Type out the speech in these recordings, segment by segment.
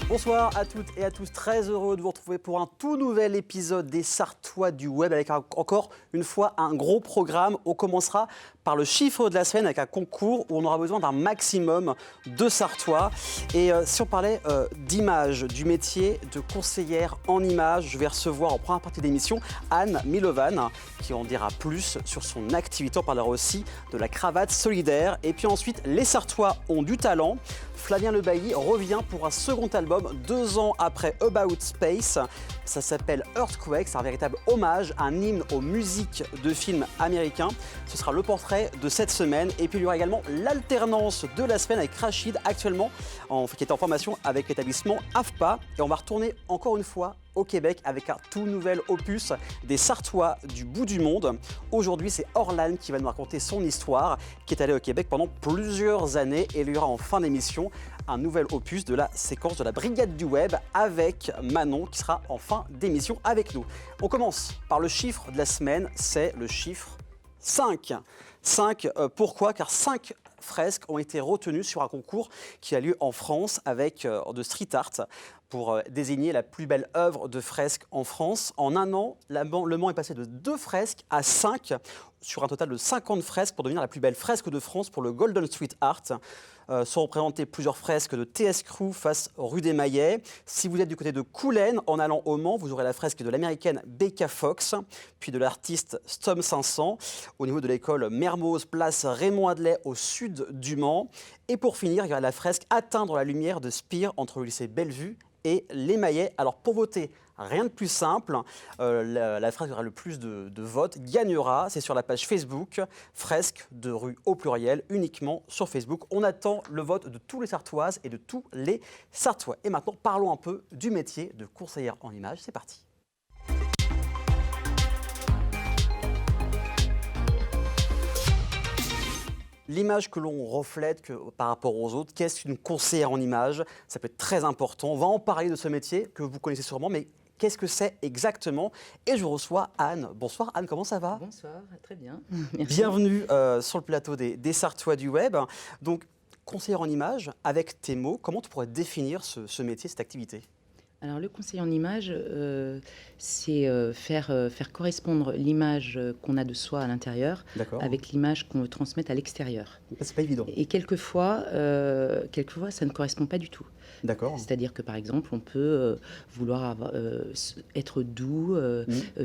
Bonsoir à toutes et à tous, très heureux de vous retrouver pour un tout nouvel épisode des Sartois du Web avec encore une fois un gros programme. On commencera par le chiffre de la semaine avec un concours où on aura besoin d'un maximum de Sartois. Et si on parlait d'images, du métier de conseillère en images, je vais recevoir en première partie d'émission Anne Milovan qui en dira plus sur son activité. On parlera aussi de la cravate solidaire. Et puis ensuite, les Sartois ont du talent. Flavien Le Bailly revient pour un second album 2 ans après About Space. Ça s'appelle Earthquake, c'est un véritable hommage, un hymne aux musiques de films américains. Ce sera le portrait de cette semaine. Et puis il y aura également l'alternance de la semaine avec Rachid, actuellement qui est en formation avec l'établissement AFPA. Et on va retourner encore une fois au Québec avec un tout nouvel opus des Sartois du bout du monde. Aujourd'hui, c'est Orlan qui va nous raconter son histoire, qui est allé au Québec pendant plusieurs années. Et il y aura en fin d'émission un nouvel opus de la séquence de la Brigade du Web avec Manon qui sera en fin d'émission avec nous. On commence par le chiffre de la semaine, c'est le chiffre 5. 5, pourquoi ? Car 5 fresques ont été retenues sur un concours qui a lieu en France avec de street art pour désigner la plus belle œuvre de fresque en France. En un an, Le Mans est passé de 2 fresques à 5, sur un total de 50 fresques pour devenir la plus belle fresque de France pour le Golden Street Art. Sont représentées plusieurs fresques de TS Crew face rue des Maillets. Si vous êtes du côté de Coulennes, en allant au Mans, vous aurez la fresque de l'américaine Becca Fox, puis de l'artiste Stom 500. Au niveau de l'école Mermoz, place Raymond Adelet au sud du Mans. Et pour finir, il y aura la fresque Atteindre la lumière de Spire entre le lycée Bellevue et les Maillets. Alors pour voter, rien de plus simple, la fresque qui aura le plus de votes gagnera. C'est sur la page Facebook, fresque de rue au pluriel, uniquement sur Facebook. On attend le vote de tous les Sartoises et de tous les Sartois. Et maintenant, parlons un peu du métier de conseillère en images. C'est parti. L'image que l'on reflète par rapport aux autres, qu'est-ce qu'une conseillère en images ? Ça peut être très important. On va en parler de ce métier que vous connaissez sûrement, mais qu'est-ce que c'est exactement ? Et je reçois Anne. Bonsoir Anne, comment ça va ? Bonsoir, très bien. Merci. Bienvenue sur le plateau des Sartois du Web. Donc, conseillère en images, avec tes mots, comment tu pourrais définir ce métier, cette activité ? Alors, le conseil en image, c'est faire correspondre l'image qu'on a de soi à l'intérieur avec l'image qu'on veut transmettre à l'extérieur. C'est pas évident. Et quelquefois, ça ne correspond pas du tout. D'accord. C'est-à-dire que, par exemple, on peut vouloir être doux,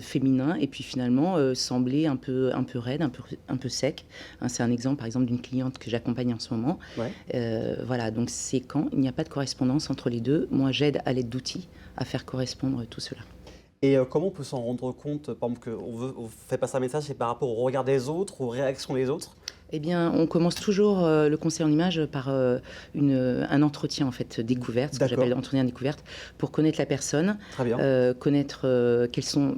féminin, et puis finalement sembler un peu raide, un peu sec. Hein, c'est un exemple, par exemple, d'une cliente que j'accompagne en ce moment. Ouais. Voilà, donc c'est quand il n'y a pas de correspondance entre les deux. Moi, j'aide à l'aide d'outils à faire correspondre tout cela. Et comment on peut s'en rendre compte, par exemple, qu'on fait passer un message, c'est par rapport au regard des autres, aux réactions des autres ? Eh bien, on commence toujours le conseil en image par un entretien en fait découverte, ce que j'appelle entretien découverte, pour connaître la personne, connaître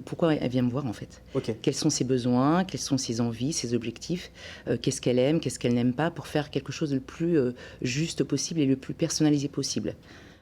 pourquoi elle vient me voir en fait, quels sont ses besoins, quelles sont ses envies, ses objectifs, qu'est-ce qu'elle aime, qu'est-ce qu'elle n'aime pas, pour faire quelque chose de le plus juste possible et le plus personnalisé possible.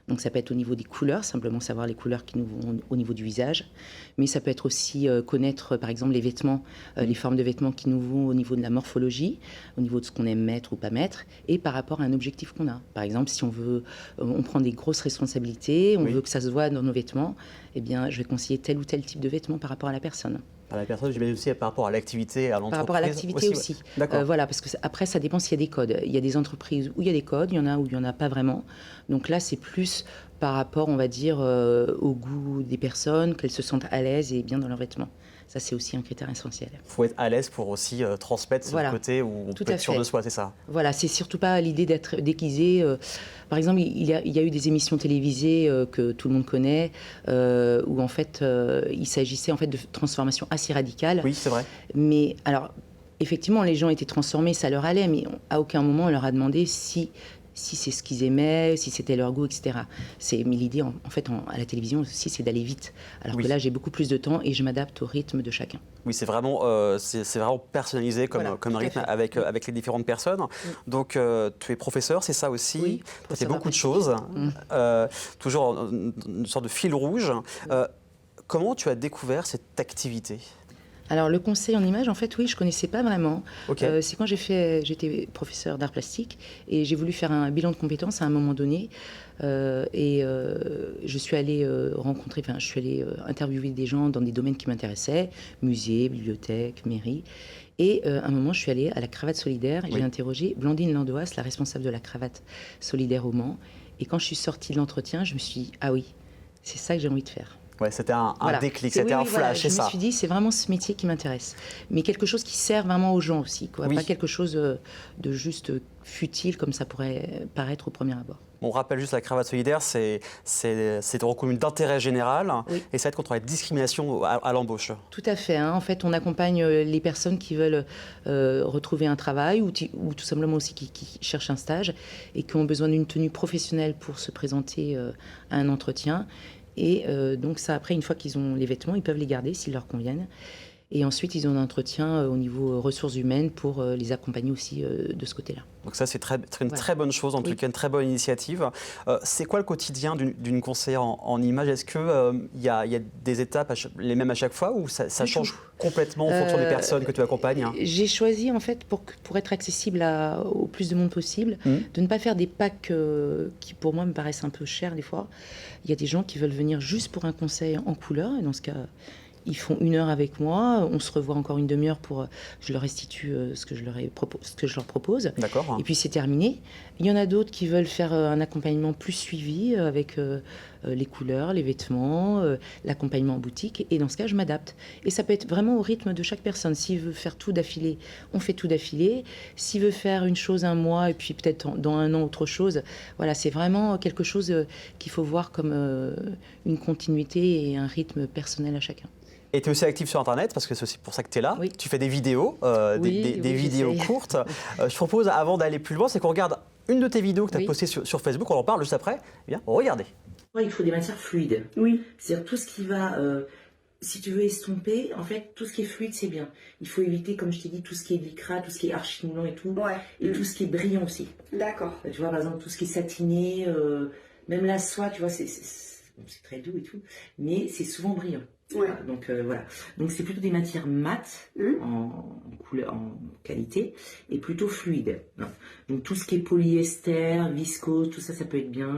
Donc ça peut être au niveau des couleurs, simplement savoir les couleurs qui nous vont au niveau du visage, mais ça peut être aussi connaître par exemple les vêtements, les formes de vêtements qui nous vont au niveau de la morphologie, au niveau de ce qu'on aime mettre ou pas mettre, et par rapport à un objectif qu'on a. Par exemple, si on prend des grosses responsabilités, on veut que ça se voit dans nos vêtements, eh bien je vais conseiller tel ou tel type de vêtements par rapport à la personne. À la personne, j'imagine aussi par rapport à l'activité, à l'entreprise. Par rapport à l'activité aussi. Voilà, parce que après, ça dépend s'il y a des codes. Il y a des entreprises où il y a des codes, il y en a où il n'y en a pas vraiment. Donc là, c'est plus par rapport, on va dire, au goût des personnes, qu'elles se sentent à l'aise et bien dans leurs vêtements. Ça, c'est aussi un critère essentiel. Il faut être à l'aise pour aussi transmettre ce côté où on peut être sûr de soi, c'est ça ? Voilà, c'est surtout pas l'idée d'être déguisé. Par exemple, il y a eu des émissions télévisées que tout le monde connaît, où en fait, il s'agissait en fait de transformations assez radicales. Oui, c'est vrai. Mais alors, effectivement, les gens étaient transformés, ça leur allait, mais à aucun moment on leur a demandé si c'est ce qu'ils aimaient, si c'était leur goût, etc. Mais l'idée, en fait, à la télévision aussi, c'est d'aller vite. Alors que là, j'ai beaucoup plus de temps et je m'adapte au rythme de chacun. Oui, c'est vraiment personnalisé comme rythme avec les différentes personnes. Donc, tu es professeur, c'est ça aussi. Oui, tu as fait beaucoup de choses. Toujours une sorte de fil rouge. Comment tu as découvert cette activité ? Alors le conseil en image, en fait, oui, je connaissais pas vraiment. Okay. C'est quand j'étais professeur d'art plastique et j'ai voulu faire un bilan de compétences à un moment donné. Je suis allée interviewer des gens dans des domaines qui m'intéressaient, musée, bibliothèque, mairie. Et à un moment, je suis allée à la cravate solidaire et j'ai interrogé Blandine Landoas, la responsable de la cravate solidaire au Mans. Et quand je suis sortie de l'entretien, je me suis dit, ah oui, c'est ça que j'ai envie de faire. Ouais, c'était un déclic, c'était un flash, c'est ça. Je me suis dit, c'est vraiment ce métier qui m'intéresse. Mais quelque chose qui sert vraiment aux gens aussi, quoi. Pas quelque chose de juste futile comme ça pourrait paraître au premier abord. On rappelle juste la cravate solidaire, c'est reconnu d'intérêt général et ça aide contre la discrimination à l'embauche. Tout à fait. En fait, on accompagne les personnes qui veulent retrouver un travail ou tout simplement aussi qui cherchent un stage et qui ont besoin d'une tenue professionnelle pour se présenter à un entretien. Et donc ça, après, une fois qu'ils ont les vêtements, ils peuvent les garder s'ils leur conviennent. Et ensuite, ils ont un entretien au niveau ressources humaines pour les accompagner aussi de ce côté-là. Donc ça, c'est une très bonne chose, en tout cas une très bonne initiative. C'est quoi le quotidien d'une conseillère en image? Est-ce qu'il y a des étapes les mêmes à chaque fois ou ça change complètement en fonction des personnes que tu accompagnes? J'ai choisi, en fait, pour être accessible au plus de monde possible, de ne pas faire des packs qui, pour moi, me paraissent un peu chers des fois. Il y a des gens qui veulent venir juste pour un conseil en couleur, et dans ce cas... Ils font 1 heure avec moi, on se revoit encore une demi-heure pour... Je leur restitue ce que je leur propose. D'accord. Et puis c'est terminé. Il y en a d'autres qui veulent faire un accompagnement plus suivi avec les couleurs, les vêtements, l'accompagnement en boutique. Et dans ce cas, je m'adapte. Et ça peut être vraiment au rythme de chaque personne. S'il veut faire tout d'affilée, on fait tout d'affilée. S'il veut faire une chose un mois et puis peut-être dans 1 an autre chose, voilà, c'est vraiment quelque chose qu'il faut voir comme une continuité et un rythme personnel à chacun. Et tu es aussi active sur Internet, parce que c'est aussi pour ça que tu es là. Oui. Tu fais des vidéos, des vidéos courtes. Je propose, avant d'aller plus loin, c'est qu'on regarde une de tes vidéos que tu as postée sur Facebook. On en parle juste après. Eh bien, regardez. Il faut des matières fluides. Oui. C'est-à-dire tout ce qui va... si tu veux estomper, en fait, tout ce qui est fluide, c'est bien. Il faut éviter, comme je t'ai dit, tout ce qui est lycra, tout ce qui est archi-moulant et tout. Ouais. Et tout ce qui est brillant aussi. D'accord. Tu vois, par exemple, tout ce qui est satiné, même la soie, tu vois, c'est très doux et tout. Mais c'est souvent brillant. Ouais. Donc voilà. Donc c'est plutôt des matières mates en couleur, en qualité et plutôt fluides. Donc tout ce qui est polyester, viscose, tout ça, ça peut être bien.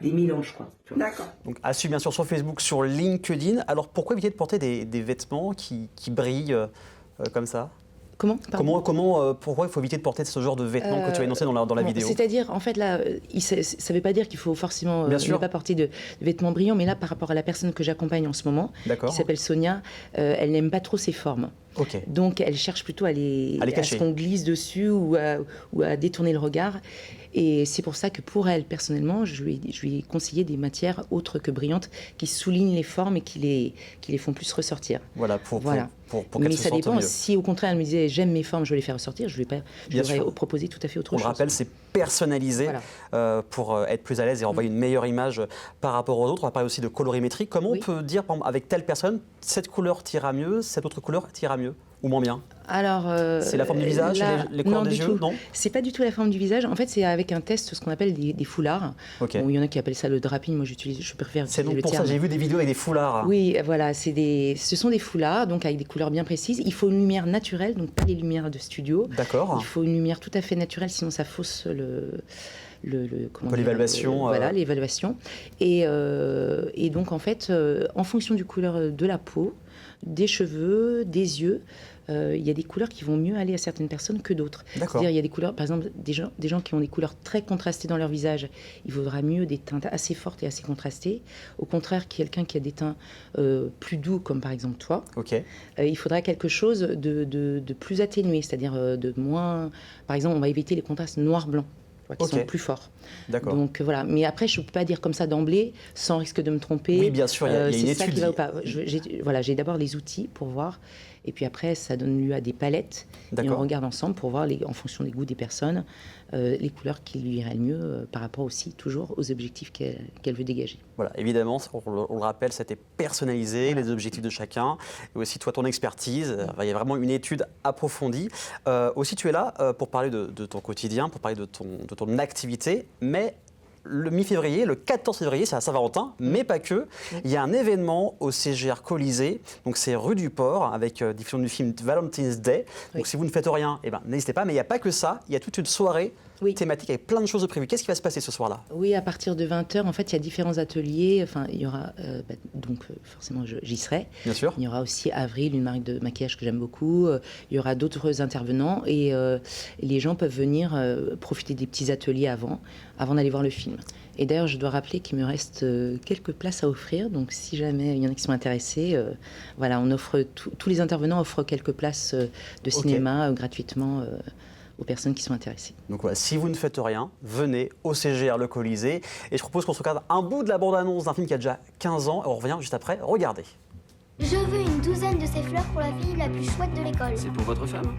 Des mélanges, quoi. D'accord. Donc à suivre bien sûr sur Facebook, sur LinkedIn. Alors pourquoi éviter de porter des vêtements qui brillent comme ça? Pourquoi il faut éviter de porter ce genre de vêtements que tu as énoncé dans la vidéo? C'est-à-dire, en fait, là, ça ne veut pas dire qu'il faut forcément ne pas porter de vêtements brillants, mais là, par rapport à la personne que j'accompagne en ce moment, qui s'appelle Sonia, elle n'aime pas trop ces formes. Okay. Donc, elle cherche plutôt à ce qu'on glisse dessus ou à détourner le regard. Et c'est pour ça que pour elle, personnellement, je lui ai conseillé des matières autres que brillantes qui soulignent les formes et qui les font plus ressortir. Voilà, pour mais qu'elle se ça sente dépend. mieux. Si au contraire elle me disait j'aime mes formes, je veux les faire ressortir, je lui aurais proposé tout à fait autre chose. On le rappelle, c'est personnalisé pour être plus à l'aise et envoyer une meilleure image par rapport aux autres. On va parler aussi de colorimétrie. Comment on peut dire, par exemple, avec telle personne, cette couleur t'ira mieux, cette autre couleur t'ira mieux ou moins bien? Alors, c'est la forme du visage, les couleurs des yeux, non? C'est pas du tout la forme du visage. En fait, c'est avec un test, ce qu'on appelle des foulards. Okay. Bon, il y en a qui appellent ça le draping. Moi, je préfère utiliser le terme. C'est pour ça que j'ai vu des vidéos avec des foulards. Oui, voilà, ce sont des foulards, donc avec des couleurs bien précises. Il faut une lumière naturelle, donc pas les lumières de studio. D'accord. Il faut une lumière tout à fait naturelle, sinon ça fausse l'évaluation. Voilà, l'évaluation. Et donc, en fait, en fonction du couleur de la peau, des cheveux, des yeux, il y a des couleurs qui vont mieux aller à certaines personnes que d'autres. C'est-à-dire, il y a des couleurs, par exemple, des gens qui ont des couleurs très contrastées dans leur visage, il vaudra mieux des teintes assez fortes et assez contrastées. Au contraire, quelqu'un qui a des teints plus doux, comme par exemple toi, il faudra quelque chose de plus atténué, c'est-à-dire de moins... Par exemple, on va éviter les contrastes noir-blanc, qui sont plus forts. D'accord. Donc voilà, mais après je ne peux pas dire comme ça d'emblée, sans risque de me tromper. Oui, bien sûr, il y a une étude. Qui va ou pas. J'ai d'abord les outils pour voir, et puis après ça donne lieu à des palettes, et on regarde ensemble pour voir, en fonction des goûts des personnes, les couleurs qui lui iraient le mieux par rapport aussi toujours aux objectifs qu'elle veut dégager. Voilà, évidemment, on le rappelle, c'était personnalisé, les objectifs de chacun, et aussi toi, ton expertise. Il y a vraiment une étude approfondie. Aussi, tu es là pour parler de ton quotidien, pour parler de ton activité, mais le mi-février, le 14 février, c'est à Saint-Valentin, mais pas que. Il y a un événement au CGR Colisée, donc c'est rue du Port, avec diffusion du film Valentine's Day. Donc si vous ne faites rien, eh ben, n'hésitez pas, mais il n'y a pas que ça, il y a toute une soirée thématique avec plein de choses de prévues. Qu'est-ce qui va se passer ce soir-là? Oui, à partir de 20h, en fait, il y a différents ateliers. Enfin, il y aura, forcément, j'y serai. Bien sûr. Il y aura aussi Avril, une marque de maquillage que j'aime beaucoup. Il y aura d'autres intervenants et les gens peuvent venir profiter des petits ateliers avant d'aller voir le film. Et d'ailleurs, je dois rappeler qu'il me reste quelques places à offrir. Donc, si jamais il y en a qui sont intéressés, voilà, on offre tous les intervenants offrent quelques places de cinéma gratuitement. Aux personnes qui sont intéressées. Donc voilà, si vous ne faites rien, venez au CGR Le Colisée. Et je propose qu'on se regarde un bout de la bande-annonce d'un film qui a déjà 15 ans. Et on revient juste après. Regardez. Je veux une douzaine de ces fleurs pour la fille la plus chouette de l'école. C'est pour votre femme?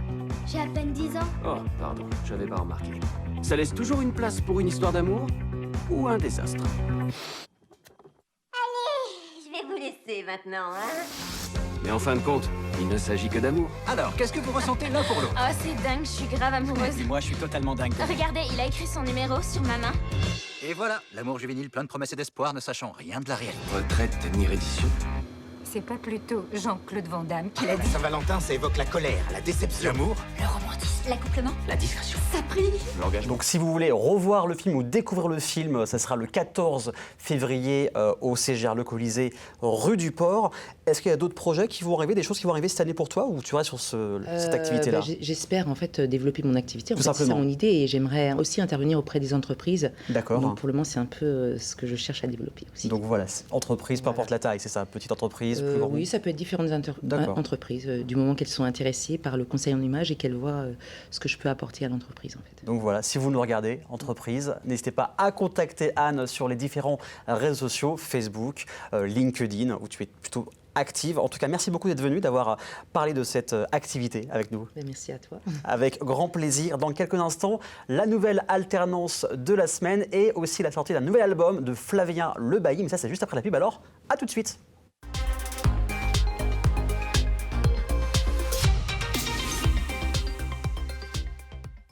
J'ai à peine 10 ans. Oh, pardon, j'avais pas remarqué. Ça laisse toujours une place pour une histoire d'amour ou un désastre? Allez, je vais vous laisser maintenant, hein? Mais en fin de compte, il ne s'agit que d'amour. Alors, qu'est-ce que vous ressentez l'un pour l'autre? Oh, c'est dingue, je suis grave amoureuse. Et moi, je suis totalement dingue. Regardez, il a écrit son numéro sur ma main. Et voilà, l'amour juvénile plein de promesses et d'espoir, ne sachant rien de la réalité. Retraite ni reddition. C'est pas plutôt Jean-Claude Van Damme qui l'a dit? Saint-Valentin, ça évoque la colère, la déception. L'amour, Le romantisme, l'accouplement, la discrétion. ça prie. L'engagement. Donc si vous voulez revoir le film ou découvrir le film, ça sera le 14 février au CGR Le Colisée, rue du Port. Est-ce qu'il y a d'autres projets qui vont arriver, des choses qui vont arriver cette année pour toi, ou tu restes sur cette activité-là? J'espère en fait développer mon activité. Tout C'est ça simplement. mon idée, et j'aimerais aussi intervenir auprès des entreprises. D'accord. Donc pour le moment, c'est un peu ce que je cherche à développer aussi. Donc voilà, entreprise, peu importe la taille, c'est ça, petite entreprise, plus grande. Oui, ça peut être différentes entreprises, du moment qu'elles sont intéressées par le conseil en image et qu'elles voient ce que je peux apporter à l'entreprise en fait. Donc voilà, si vous nous regardez, entreprise, n'hésitez pas à contacter Anne sur les différents réseaux sociaux, Facebook, LinkedIn, où tu es plutôt active. En tout cas, merci beaucoup d'être venue, d'avoir parlé de cette activité avec nous. Merci à toi. Avec grand plaisir. Dans quelques instants, la nouvelle alternance de la semaine et aussi la sortie d'un nouvel album de Flavien Le Bailly. Mais ça, c'est juste après la pub. Alors, à tout de suite.